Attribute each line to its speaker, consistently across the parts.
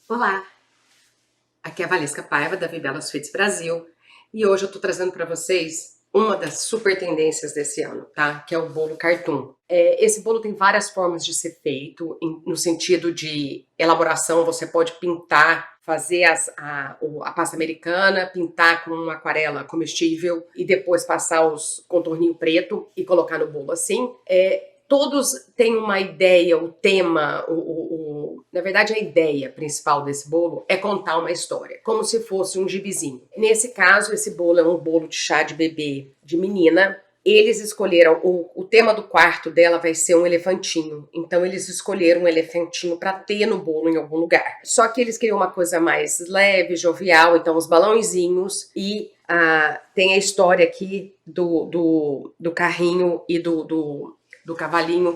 Speaker 1: Olá, aqui é a Valesca Paiva da Vibela Sweets Brasil e hoje eu tô trazendo para vocês uma das super tendências desse ano, tá? Que é o bolo cartoon. Esse bolo tem várias formas de ser feito, no sentido de elaboração, você pode pintar, fazer a pasta americana, pintar com uma aquarela comestível e depois passar os contorninho preto e colocar no bolo assim. Todos têm uma ideia, o tema, na verdade a ideia principal desse bolo é contar uma história, como se fosse um gibizinho. Nesse caso, esse bolo é um bolo de chá de bebê de menina. Eles escolheram, o tema do quarto dela vai ser um elefantinho, então eles escolheram um elefantinho para ter no bolo em algum lugar. Só que eles queriam uma coisa mais leve, jovial, então os balãozinhos e tem a história aqui do carrinho e do cavalinho,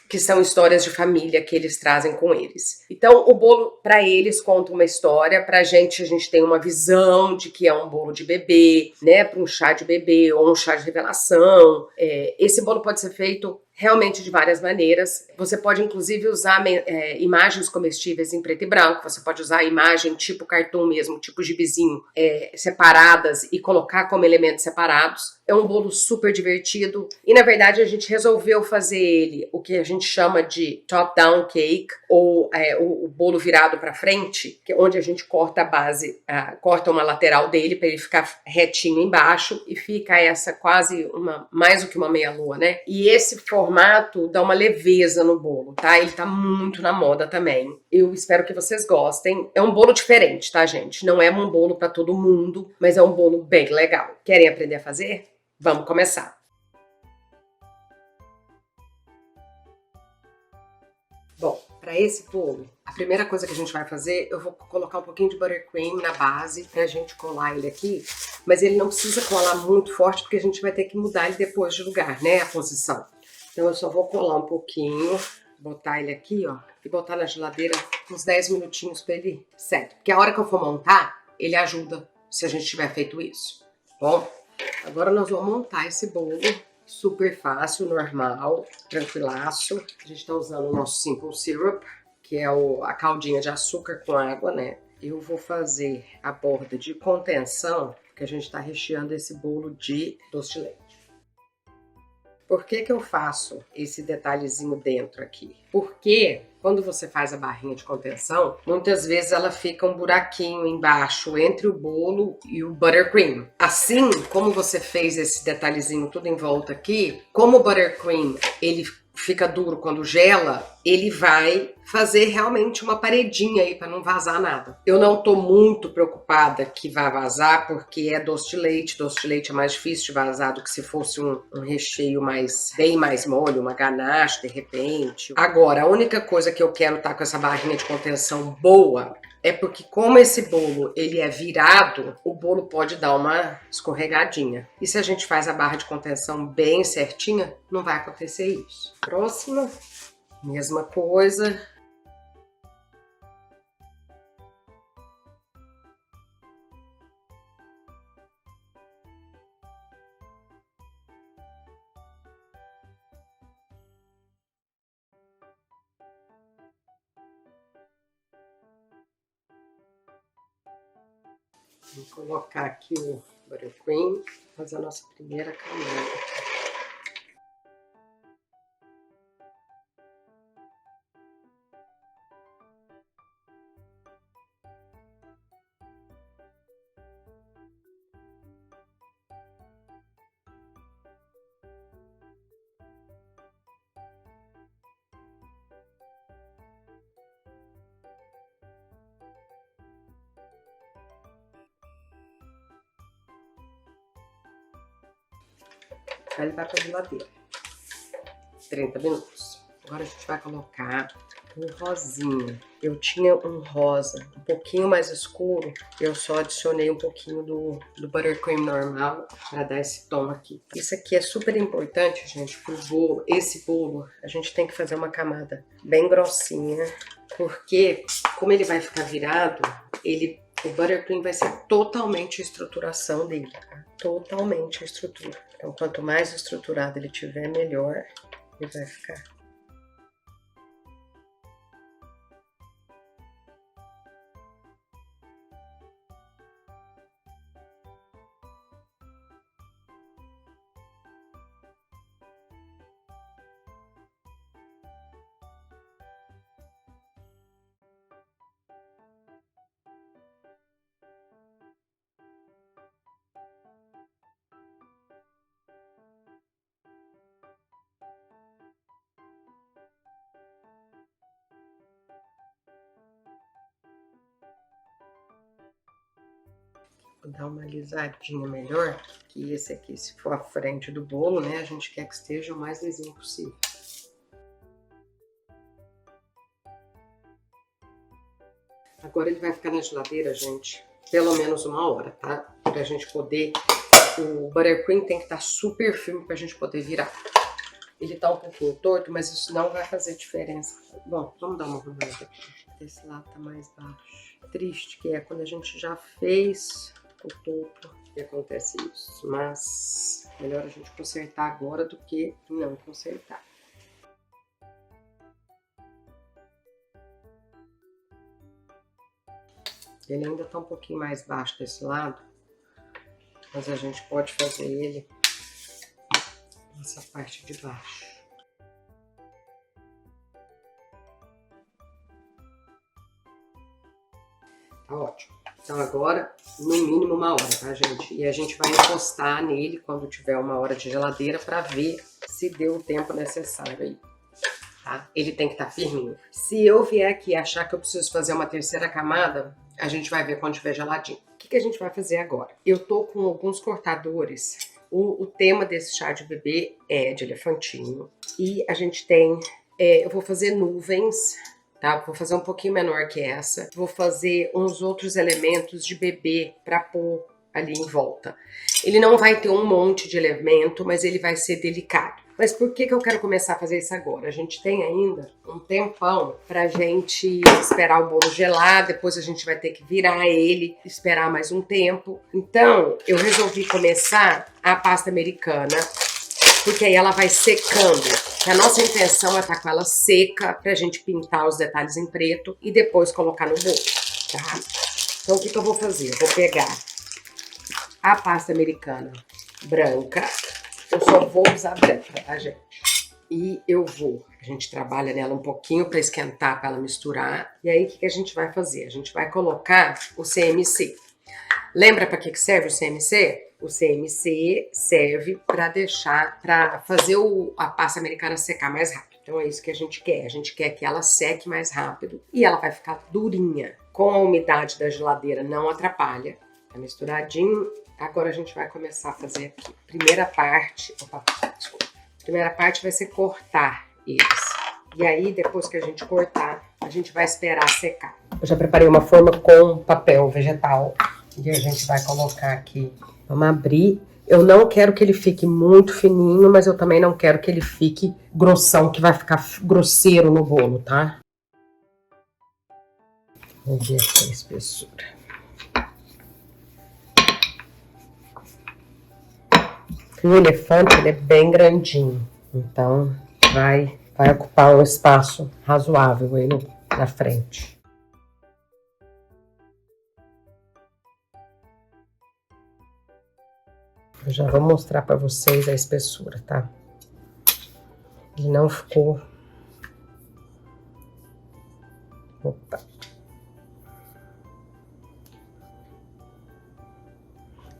Speaker 1: que são histórias de família que eles trazem com eles. Então, o bolo, para eles, conta uma história, pra gente, a gente tem uma visão de que é um bolo de bebê, né, para um chá de bebê ou um chá de revelação. Esse bolo pode ser feito realmente de várias maneiras. Você pode, inclusive, usar imagens comestíveis em preto e branco, você pode usar imagem tipo cartoon mesmo, tipo gibizinho, separadas e colocar como elementos separados. É um bolo super divertido e, na verdade, a gente resolveu fazer ele, o que a gente chama de top-down cake, ou o bolo virado para frente, que é onde a gente corta a base, corta uma lateral dele para ele ficar retinho embaixo e fica essa quase mais do que uma meia-lua, né? E esse formato dá uma leveza no bolo, tá? Ele tá muito na moda também. Eu espero que vocês gostem. É um bolo diferente, tá, gente? Não é um bolo para todo mundo, mas é um bolo bem legal. Querem aprender a fazer? Vamos começar. Bom, para esse bolo, a primeira coisa que a gente vai fazer, eu vou colocar um pouquinho de buttercream na base pra gente colar ele aqui, mas ele não precisa colar muito forte porque a gente vai ter que mudar ele depois de lugar, né, a posição. Então eu só vou colar um pouquinho, botar ele aqui, ó, e botar na geladeira uns 10 minutinhos pra ele secar. Porque a hora que eu for montar, ele ajuda se a gente tiver feito isso. Bom, agora nós vamos montar esse bolo. Super fácil, normal, tranquilaço. A gente tá usando o nosso Simple Syrup, que é a caldinha de açúcar com água, né? Eu vou fazer a borda de contenção, porque a gente tá recheando esse bolo de doce de leite. Por que que eu faço esse detalhezinho dentro aqui? Porque quando você faz a barrinha de contenção, muitas vezes ela fica um buraquinho embaixo entre o bolo e o buttercream. Assim como você fez esse detalhezinho tudo em volta aqui, como o buttercream ele fica duro quando gela, ele vai fazer realmente uma paredinha aí para não vazar nada. Eu não tô muito preocupada que vai vazar porque é doce de leite é mais difícil de vazar do que se fosse um recheio bem mais mole, uma ganache de repente. Agora, a única coisa que eu quero tá com essa barrinha de contenção boa é porque como esse bolo ele é virado, o bolo pode dar uma escorregadinha. E se a gente faz a barra de contenção bem certinha, não vai acontecer isso. Próxima, mesma coisa. Vou colocar aqui o buttercream, fazer a nossa primeira camada. Aí ele vai para a geladeira. 30 minutos. Agora a gente vai colocar um rosinha. Eu tinha um rosa um pouquinho mais escuro, eu só adicionei um pouquinho do buttercream normal para dar esse tom aqui. Isso aqui é super importante, gente, pro bolo. Esse bolo, a gente tem que fazer uma camada bem grossinha, porque como ele vai ficar virado, o buttercream vai ser totalmente a estruturação dele, tá? Totalmente a estrutura. Então, quanto mais estruturado ele tiver, melhor ele vai ficar. Vou dar uma alisadinha melhor, que esse aqui, se for a frente do bolo, né, a gente quer que esteja o mais lisinho possível. Agora ele vai ficar na geladeira, gente, pelo menos 1 hora, tá? Pra gente poder... O buttercream tem que estar super firme pra gente poder virar. Ele tá um pouquinho torto, mas isso não vai fazer diferença. Bom, vamos dar uma arrumada aqui. Esse lado tá mais baixo. Triste que é quando a gente já fez o topo que acontece isso. Mas melhor a gente consertar agora do que não consertar. Ele ainda tá um pouquinho mais baixo desse lado, mas a gente pode fazer ele nessa parte de baixo. Tá ótimo. Então agora, no mínimo 1 hora, tá, gente? E a gente vai encostar nele quando tiver 1 hora de geladeira para ver se deu o tempo necessário aí. Tá? Ele tem que estar firminho. Se eu vier aqui achar que eu preciso fazer uma terceira camada, a gente vai ver quando tiver geladinho. O que a gente vai fazer agora? Eu tô com alguns cortadores. O tema desse chá de bebê é de elefantinho. E a gente tem... eu vou fazer nuvens, tá? Vou fazer um pouquinho menor que essa. Vou fazer uns outros elementos de bebê para pôr ali em volta. Ele não vai ter um monte de elemento, mas ele vai ser delicado. Mas por que eu quero começar a fazer isso agora? A gente tem ainda um tempão pra gente esperar o bolo gelar, depois a gente vai ter que virar ele, esperar mais um tempo. Então, eu resolvi começar a pasta americana, porque aí ela vai secando. A nossa intenção é estar com ela seca pra gente pintar os detalhes em preto e depois colocar no bolo, tá? Então, o que eu vou fazer? Eu vou pegar a pasta americana branca. Eu só vou usar branca, tá, gente? E a gente trabalha nela um pouquinho para esquentar, para ela misturar. E aí, o que a gente vai fazer? A gente vai colocar o CMC. Lembra para que serve o CMC? O CMC serve para fazer a pasta americana secar mais rápido. Então é isso que a gente quer. A gente quer que ela seque mais rápido e ela vai ficar durinha. Com a umidade da geladeira não atrapalha. Tá misturadinho. Agora a gente vai começar a fazer aqui. Primeira parte vai ser cortar eles. E aí, depois que a gente cortar, a gente vai esperar secar. Eu já preparei uma forma com papel vegetal. E a gente vai colocar aqui. Vamos abrir. Eu não quero que ele fique muito fininho, mas eu também não quero que ele fique grossão, que vai ficar grosseiro no bolo, tá? Vamos ver aqui a espessura. O elefante, ele é bem grandinho, então vai ocupar um espaço razoável aí na frente. Eu já vou mostrar para vocês a espessura, tá? Ele não ficou... Opa!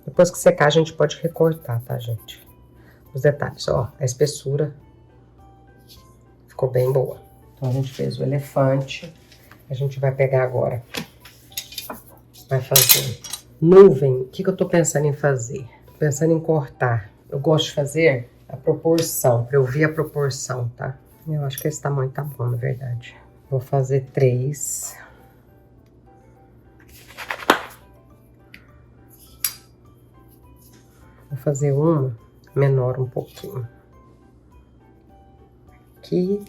Speaker 1: Depois que secar, a gente pode recortar, tá, gente? Os detalhes, ó, a espessura ficou bem boa. Então, a gente fez o elefante. A gente vai pegar agora, vai fazer nuvem. O que eu tô pensando em fazer? Tô pensando em cortar. Eu gosto de fazer a proporção, pra eu ver a proporção, tá? Eu acho que esse tamanho tá bom, na verdade. Vou fazer 3. Vou fazer uma menor um pouquinho. Aqui.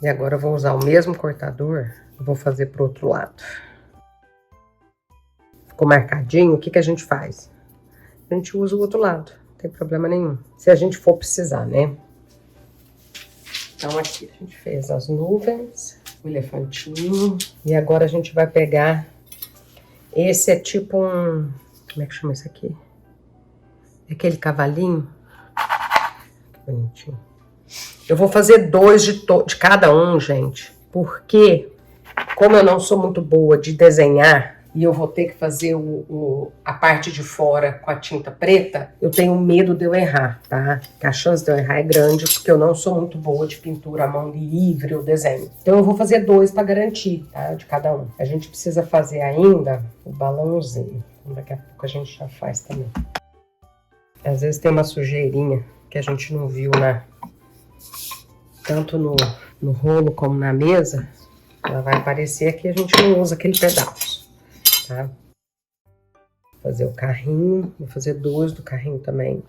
Speaker 1: E agora eu vou usar o mesmo cortador e vou fazer pro outro lado. Ficou marcadinho, o que a gente faz? A gente usa o outro lado, não tem problema nenhum. Se a gente for precisar, né? Então aqui a gente fez as nuvens, o elefantinho. E agora a gente vai pegar... Esse é tipo um... Como é que chama isso aqui? É aquele cavalinho. Que bonitinho. Eu vou fazer 2 de cada um, gente. Porque, como eu não sou muito boa de desenhar e eu vou ter que fazer a parte de fora com a tinta preta, eu tenho medo de eu errar, tá? A chance de eu errar é grande, porque eu não sou muito boa de pintura à mão livre ou desenho. Então eu vou fazer 2 para garantir, tá? De cada um. A gente precisa fazer ainda o balãozinho. Daqui a pouco a gente já faz também. Às vezes tem uma sujeirinha que a gente não viu, né? Tanto no rolo como na mesa, ela vai aparecer que a gente não usa aquele pedaço, tá? Vou fazer o carrinho, vou fazer 2 do carrinho também.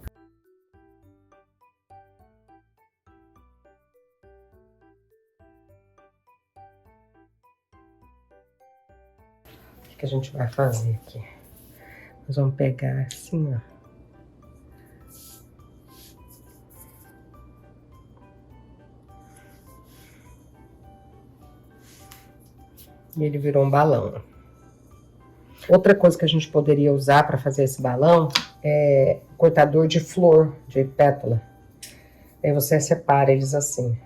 Speaker 1: O que a gente vai fazer aqui? Nós vamos pegar assim, ó. E ele virou um balão. Outra coisa que a gente poderia usar para fazer esse balão é cortador de flor, de pétala. Aí você separa eles assim,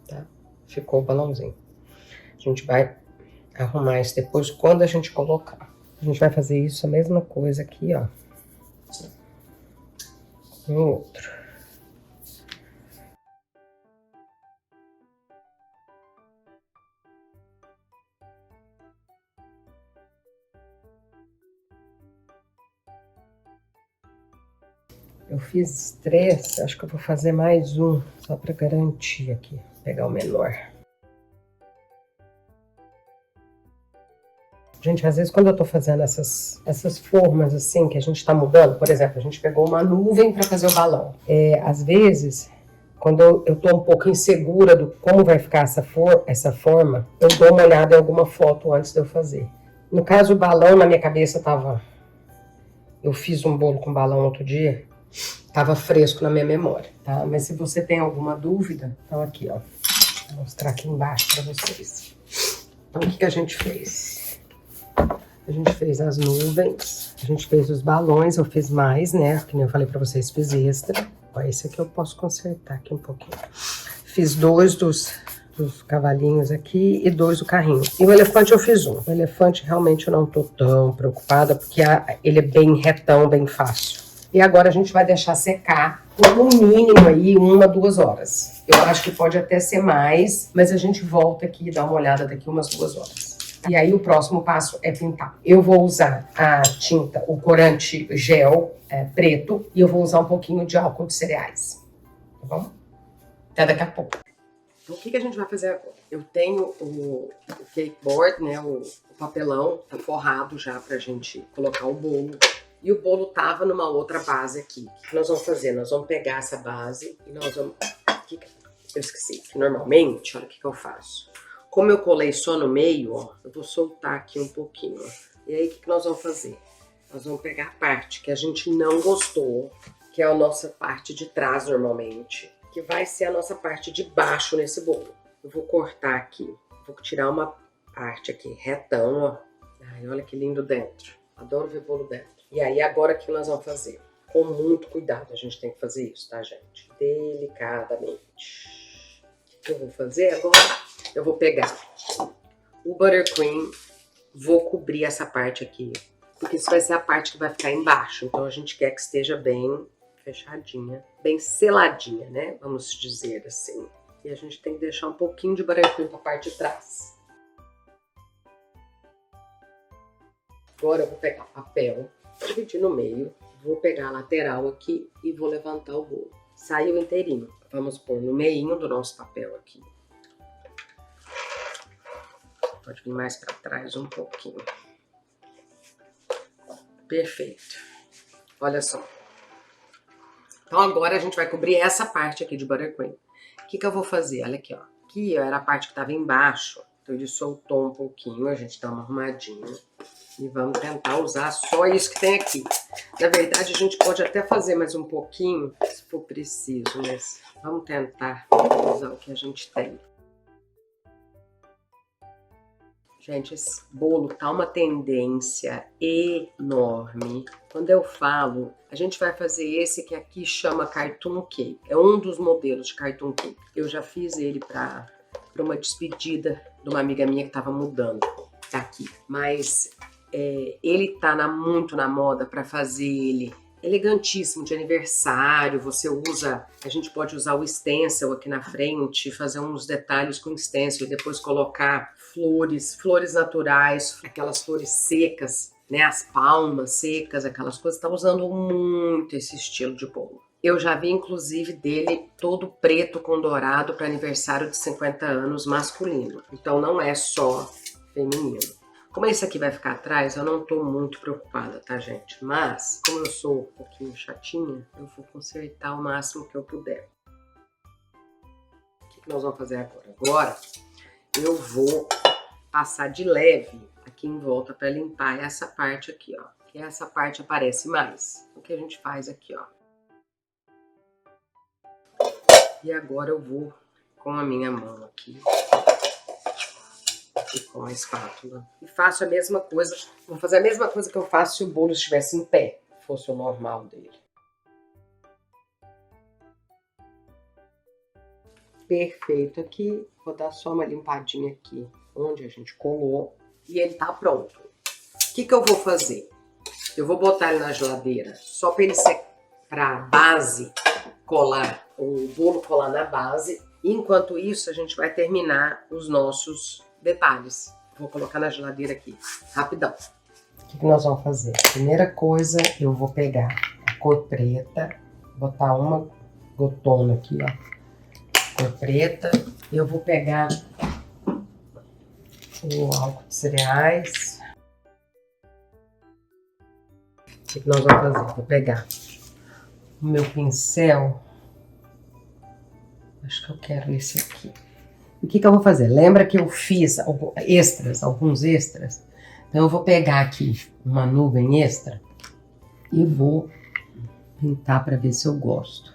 Speaker 1: tá? Ficou o balãozinho. A gente vai arrumar isso depois quando a gente colocar. A gente vai fazer isso, a mesma coisa aqui, ó. No outro. Eu fiz 3, acho que eu vou fazer mais um, só para garantir aqui. Vou pegar o menor. Gente, às vezes quando eu tô fazendo essas formas assim, que a gente tá mudando, por exemplo, a gente pegou uma nuvem para fazer o balão. Às vezes, quando eu tô um pouco insegura do como vai ficar essa forma, eu dou uma olhada em alguma foto antes de eu fazer. No caso, o balão na minha cabeça tava... Eu fiz um bolo com balão outro dia, tava fresco na minha memória, tá? Mas se você tem alguma dúvida, então aqui, ó. Vou mostrar aqui embaixo para vocês. Então, o que a gente fez? A gente fez as nuvens, a gente fez os balões, eu fiz mais, né? Que nem eu falei pra vocês, fiz extra. Ó, esse aqui eu posso consertar aqui um pouquinho. Fiz 2 dos cavalinhos aqui e 2 do carrinho. E o elefante eu fiz 1. O elefante realmente eu não tô tão preocupada, porque ele é bem retão, bem fácil. E agora a gente vai deixar secar por no mínimo aí 1 a 2 horas. Eu acho que pode até ser mais, mas a gente volta aqui e dá uma olhada daqui umas 2 horas. E aí o próximo passo é pintar. Eu vou usar a tinta, o corante gel preto, e eu vou usar um pouquinho de álcool de cereais. Tá bom? Até daqui a pouco. Então, o que a gente vai fazer agora? Eu tenho o cake board, né, o papelão, tá forrado já pra gente colocar o bolo. E o bolo tava numa outra base aqui. O que nós vamos fazer? Nós vamos pegar essa base e nós vamos... Eu esqueci que normalmente, olha o que eu faço. Como eu colei só no meio, ó, eu vou soltar aqui um pouquinho, ó. E aí, o que nós vamos fazer? Nós vamos pegar a parte que a gente não gostou, que é a nossa parte de trás normalmente, que vai ser a nossa parte de baixo nesse bolo. Eu vou cortar aqui, vou tirar uma parte aqui retão, ó. Ai, olha que lindo dentro. Adoro ver bolo dentro. E aí, agora o que nós vamos fazer? Com muito cuidado a gente tem que fazer isso, tá, gente? Delicadamente. O que eu vou fazer agora? Eu vou pegar o buttercream, vou cobrir essa parte aqui, porque isso vai ser a parte que vai ficar embaixo. Então a gente quer que esteja bem fechadinha, bem seladinha, né? Vamos dizer assim. E a gente tem que deixar um pouquinho de buttercream pra parte de trás. Agora eu vou pegar papel, dividir no meio, vou pegar a lateral aqui e vou levantar o bolo. Saiu inteirinho. Vamos pôr no meinho do nosso papel aqui. Pode vir mais para trás um pouquinho. Perfeito. Olha só. Então agora a gente vai cobrir essa parte aqui de buttercream. O que eu vou fazer? Olha aqui, ó. Aqui era a parte que estava embaixo. Então ele soltou um pouquinho, a gente dá uma arrumadinha. E vamos tentar usar só isso que tem aqui. Na verdade, a gente pode até fazer mais um pouquinho, se for preciso, mas vamos tentar usar o que a gente tem. Gente, esse bolo tá uma tendência enorme. Quando eu falo, a gente vai fazer esse que aqui chama Cartoon Cake. É um dos modelos de Cartoon Cake. Eu já fiz ele para uma despedida de uma amiga minha que tava mudando daqui. Mas Ele tá muito na moda para fazer ele elegantíssimo de aniversário. Você usa, a gente pode usar o stencil aqui na frente, fazer uns detalhes com stencil e depois colocar flores naturais, aquelas flores secas, né, as palmas secas, aquelas coisas. Tá usando muito esse estilo de bolo. Eu já vi, inclusive, dele todo preto com dourado para aniversário de 50 anos masculino. Então não é só feminino. Como esse aqui vai ficar atrás, eu não tô muito preocupada, tá, gente? Mas, como eu sou um pouquinho chatinha, eu vou consertar o máximo que eu puder. O que nós vamos fazer agora? Agora, eu vou passar de leve aqui em volta para limpar essa parte aqui, ó. Que essa parte aparece mais. O que a gente faz aqui, ó. E agora eu vou com a minha mão aqui e com a espátula. E faço a mesma coisa, vou fazer a mesma coisa que eu faço se o bolo estivesse em pé, fosse o normal dele. Perfeito aqui, vou dar só uma limpadinha aqui, onde a gente colou, e ele tá pronto. O que eu vou fazer? Eu vou botar ele na geladeira, só para ele secar, para a base colar, o bolo colar na base. Enquanto isso, a gente vai terminar os nossos detalhes. Vou colocar na geladeira aqui, rapidão. O que nós vamos fazer? Primeira coisa, eu vou pegar a cor preta, botar uma gotona aqui, ó, cor preta. Eu vou pegar o álcool de cereais. O que nós vamos fazer? Vou pegar o meu pincel. Acho que eu quero esse aqui. O que eu vou fazer? Lembra que eu fiz alguns extras? Então eu vou pegar aqui uma nuvem extra e vou pintar para ver se eu gosto.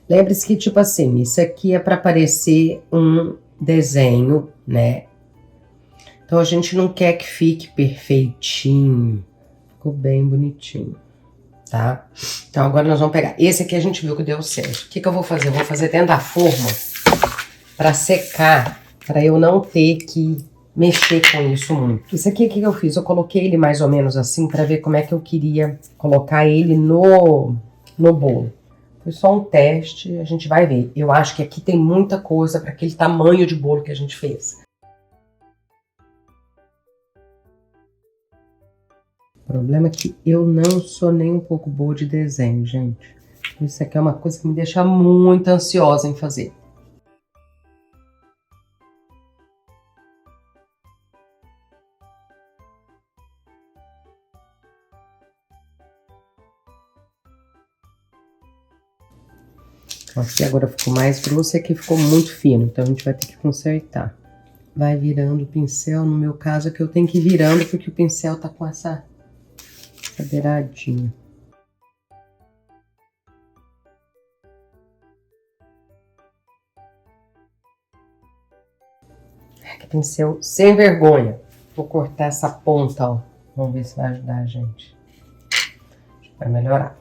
Speaker 1: Lembre-se que, tipo assim, isso aqui é para parecer um desenho, né? Então a gente não quer que fique perfeitinho. Ficou bem bonitinho. Tá? Então agora nós vamos pegar. Esse aqui a gente viu que deu certo. O que eu vou fazer? Eu vou fazer dentro da forma para secar, para eu não ter que mexer com isso muito. Isso aqui, o que eu fiz? Eu coloquei ele mais ou menos assim para ver como é que eu queria colocar ele no bolo. Foi só um teste, a gente vai ver. Eu acho que aqui tem muita coisa para aquele tamanho de bolo que a gente fez. O problema é que eu não sou nem um pouco boa de desenho, gente. Isso aqui é uma coisa que me deixa muito ansiosa em fazer. Aqui agora ficou mais grosso e aqui ficou muito fino, então a gente vai ter que consertar. Vai virando o pincel, no meu caso é que eu tenho que ir virando porque o pincel tá com essa beiradinha. Que pincel sem vergonha. Vou cortar essa ponta, ó. Vamos ver se vai ajudar a gente. Vai melhorar.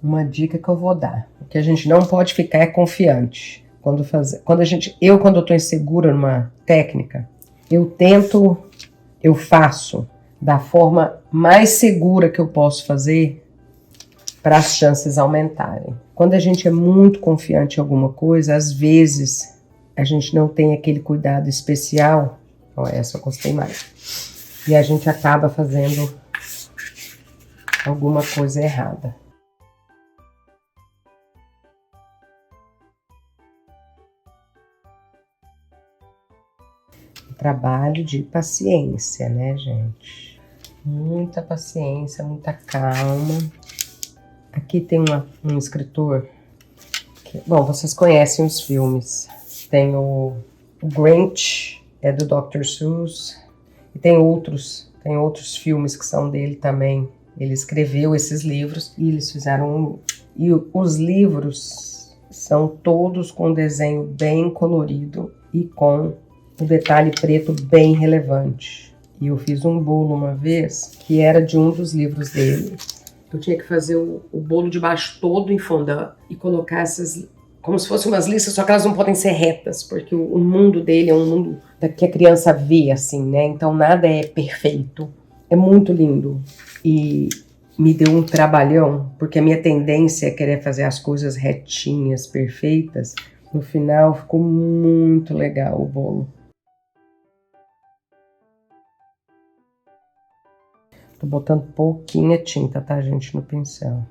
Speaker 1: Uma dica que eu vou dar, o que a gente não pode ficar é confiante. Quando eu tô insegura numa técnica, eu faço da forma mais segura que eu posso fazer para as chances aumentarem. Quando a gente é muito confiante em alguma coisa, às vezes a gente não tem aquele cuidado especial. Ó, essa eu gostei mais. E a gente acaba fazendo alguma coisa errada. Trabalho de paciência, né, gente? Muita paciência, muita calma. Aqui tem um escritor que, bom, vocês conhecem os filmes. Tem o Grinch, é do Dr. Seuss, e tem outros filmes que são dele também. Ele escreveu esses livros e eles fizeram... E os livros são todos com desenho bem colorido e com um detalhe preto bem relevante. E eu fiz um bolo uma vez que era de um dos livros dele. Eu tinha que fazer o bolo de baixo todo em fondant e colocar essas... como se fossem umas listas, só que elas não podem ser retas, porque o mundo dele é um mundo que a criança vê, assim, né? Então nada é perfeito. É muito lindo. E me deu um trabalhão, porque a minha tendência é querer fazer as coisas retinhas, perfeitas. No final ficou muito legal o bolo. Tô botando pouquinha tinta, tá, gente, no pincel.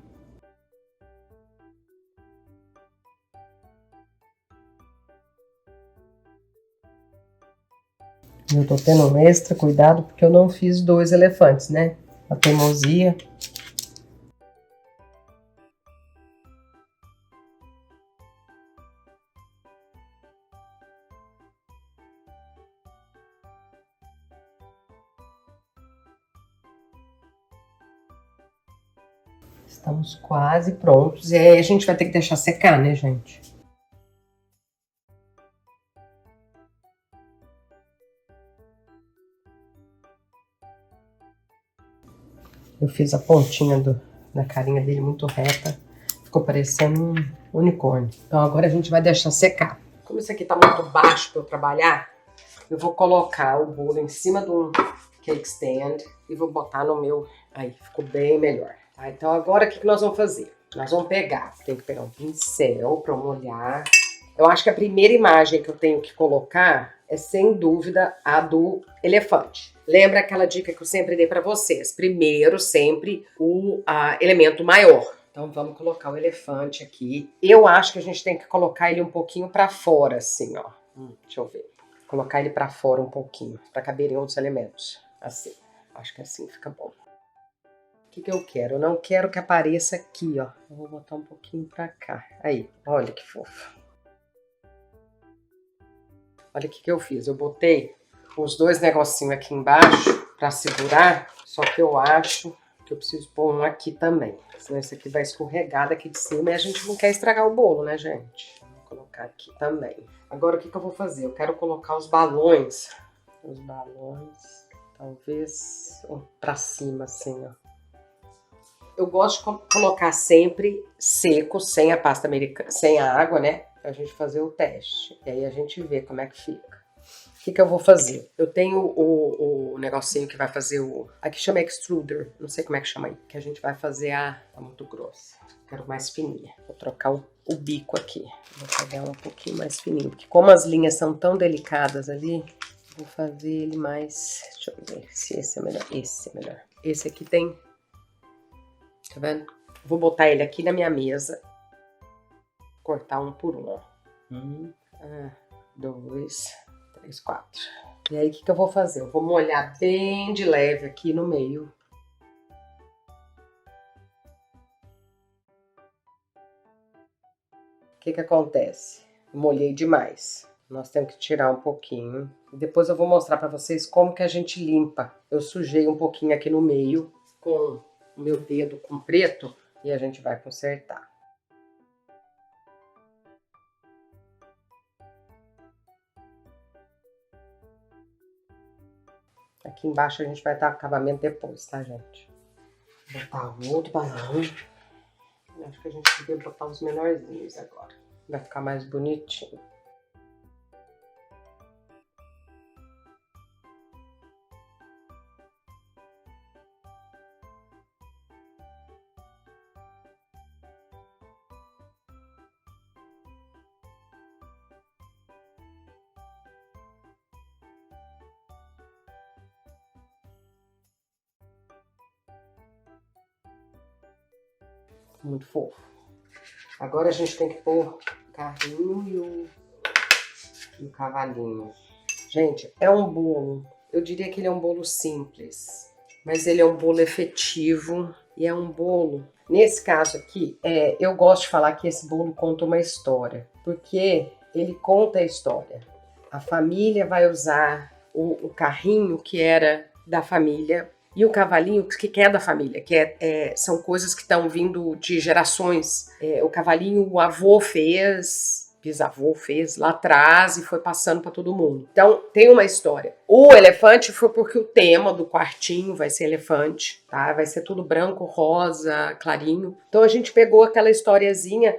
Speaker 1: Eu tô tendo um extra cuidado porque eu não fiz 2 elefantes, né? A teimosia. Estamos quase prontos. E aí a gente vai ter que deixar secar, né, gente? Eu fiz a pontinha da carinha dele muito reta. Ficou parecendo um unicórnio. Então agora a gente vai deixar secar. Como isso aqui tá muito baixo para eu trabalhar, eu vou colocar o bolo em cima do cake stand e vou botar no meu... Aí, ficou bem melhor. Tá? Então agora o que nós vamos fazer? Nós vamos pegar, tem que pegar um pincel para molhar. Eu acho que a primeira imagem que eu tenho que colocar é, sem dúvida, a do elefante. Lembra aquela dica que eu sempre dei para vocês? Primeiro, sempre, o elemento maior. Então vamos colocar o elefante aqui. Eu acho que a gente tem que colocar ele um pouquinho para fora, assim, ó. Deixa eu ver. Colocar ele para fora um pouquinho, para caberem outros elementos. Assim. Acho que assim fica bom. O que eu quero? Eu não quero que apareça aqui, ó. Eu vou botar um pouquinho para cá. Aí, olha que fofo. Olha o que eu fiz. Eu botei os 2 negocinhos aqui embaixo para segurar, só que eu acho que eu preciso pôr um aqui também. Senão esse aqui vai escorregar daqui de cima e a gente não quer estragar o bolo, né, gente? Vou colocar aqui também. Agora o que eu vou fazer? Eu quero colocar os balões. Os balões, talvez para cima, assim, ó. Eu gosto de colocar sempre seco, sem a pasta americana, sem a água, né? Pra gente fazer o teste. E aí a gente vê como é que fica. O que eu vou fazer? Eu tenho o negocinho que vai fazer o... Aqui chama extruder, não sei como é que chama aí. Que a gente vai fazer tá muito grossa. Quero mais fininha. Vou trocar o bico aqui. Vou fazer ela um pouquinho mais fininho. Porque como as linhas são tão delicadas ali, vou fazer ele mais... Deixa eu ver se esse é melhor. Esse é melhor. Esse aqui tem... Tá vendo? Vou botar ele aqui na minha mesa. Cortar um por um, ó. 2, 3, 4. E aí, o que eu vou fazer? Eu vou molhar bem de leve aqui no meio. O que acontece? Molhei demais. Nós temos que tirar um pouquinho. E depois eu vou mostrar pra vocês como que a gente limpa. Eu sujei um pouquinho aqui no meio com o meu dedo com preto e a gente vai consertar. Aqui embaixo a gente vai dar acabamento depois, tá, gente? Vou botar um outro balão. Acho que a gente podia botar os menorzinhos agora. Vai ficar mais bonitinho. Muito fofo. Agora a gente tem que pôr o carrinho e o cavalinho. Gente, é um bolo. Eu diria que ele é um bolo simples, mas ele é um bolo efetivo e é um bolo... Nesse caso aqui, eu gosto de falar que esse bolo conta uma história, porque ele conta a história. A família vai usar o carrinho que era da família E o cavalinho, que é da família, são coisas que estão vindo de gerações. O cavalinho, o avô fez, bisavô fez lá atrás e foi passando para todo mundo. Então, tem uma história. O elefante foi porque o tema do quartinho vai ser elefante, tá? Vai ser tudo branco, rosa, clarinho. Então, a gente pegou aquela historiazinha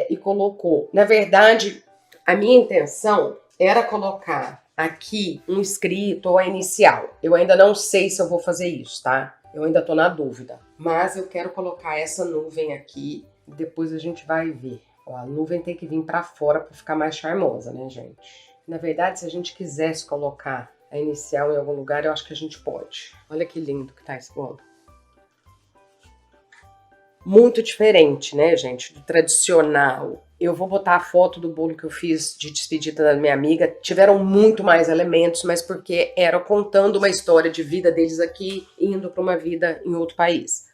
Speaker 1: e colocou. Na verdade, a minha intenção era colocar aqui um escrito ou a inicial. Eu ainda não sei se eu vou fazer isso, tá? Eu ainda tô na dúvida. Mas eu quero colocar essa nuvem aqui e depois a gente vai ver. Ó, a nuvem tem que vir pra fora pra ficar mais charmosa, né, gente? Na verdade, se a gente quisesse colocar a inicial em algum lugar, eu acho que a gente pode. Olha que lindo que tá esse bolo. Muito diferente, né, gente, do tradicional. Eu vou botar a foto do bolo que eu fiz de despedida da minha amiga. Tiveram muito mais elementos, mas porque era contando uma história de vida deles aqui, indo para uma vida em outro país.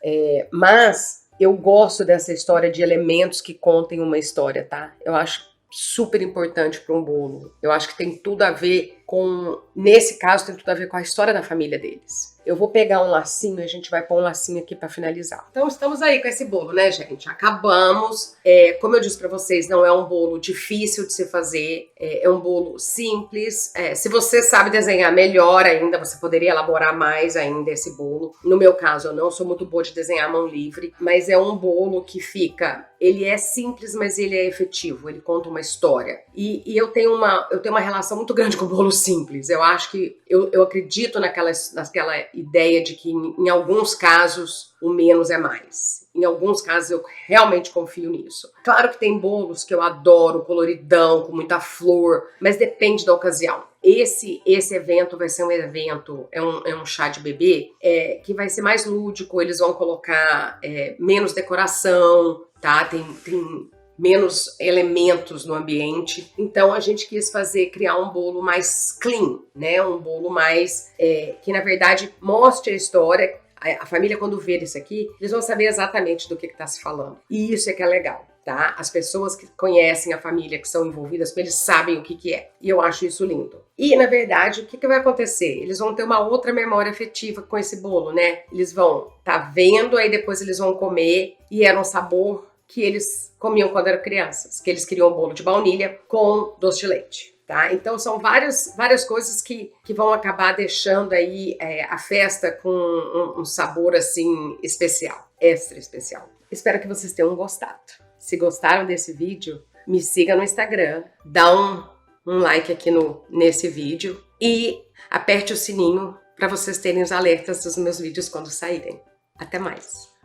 Speaker 1: Mas eu gosto dessa história de elementos que contem uma história, tá? Eu acho super importante para um bolo. Eu acho que tem tudo a ver com, nesse caso, tem tudo a ver com a história da família deles. Eu vou pegar um lacinho e a gente vai pôr um lacinho aqui para finalizar. Então estamos aí com esse bolo, né, gente? Acabamos. Como eu disse para vocês, não é um bolo difícil de se fazer. É um bolo simples. Se você sabe desenhar melhor ainda, você poderia elaborar mais ainda esse bolo. No meu caso, eu não sou muito boa de desenhar à mão livre, mas é um bolo que fica... Ele é simples, mas ele é efetivo. Ele conta uma história. E eu tenho uma relação muito grande com o bolo simples. Eu acho que... Eu acredito naquela ideia de que em alguns casos o menos é mais. Em alguns casos eu realmente confio nisso. Claro que tem bolos que eu adoro, coloridão, com muita flor, mas depende da ocasião. Esse evento vai ser um evento, é um chá de bebê, que vai ser mais lúdico, eles vão colocar menos decoração, tá? Tem menos elementos no ambiente. Então a gente quis criar um bolo mais clean, né? Um bolo mais que na verdade mostre a história. A família, quando ver isso aqui, eles vão saber exatamente do que está se falando. E isso é que é legal, tá? As pessoas que conhecem a família, que são envolvidas com eles, sabem o que é. E eu acho isso lindo. E, na verdade, o que vai acontecer? Eles vão ter uma outra memória afetiva com esse bolo, né? Eles vão estar vendo, aí depois eles vão comer, e era um sabor que eles comiam quando eram crianças, que eles queriam um bolo de baunilha com doce de leite. Tá? Então são várias coisas que vão acabar deixando aí a festa com um sabor assim especial, extra especial. Espero que vocês tenham gostado. Se gostaram desse vídeo, me siga no Instagram, dá um like aqui nesse vídeo e aperte o sininho para vocês terem os alertas dos meus vídeos quando saírem. Até mais!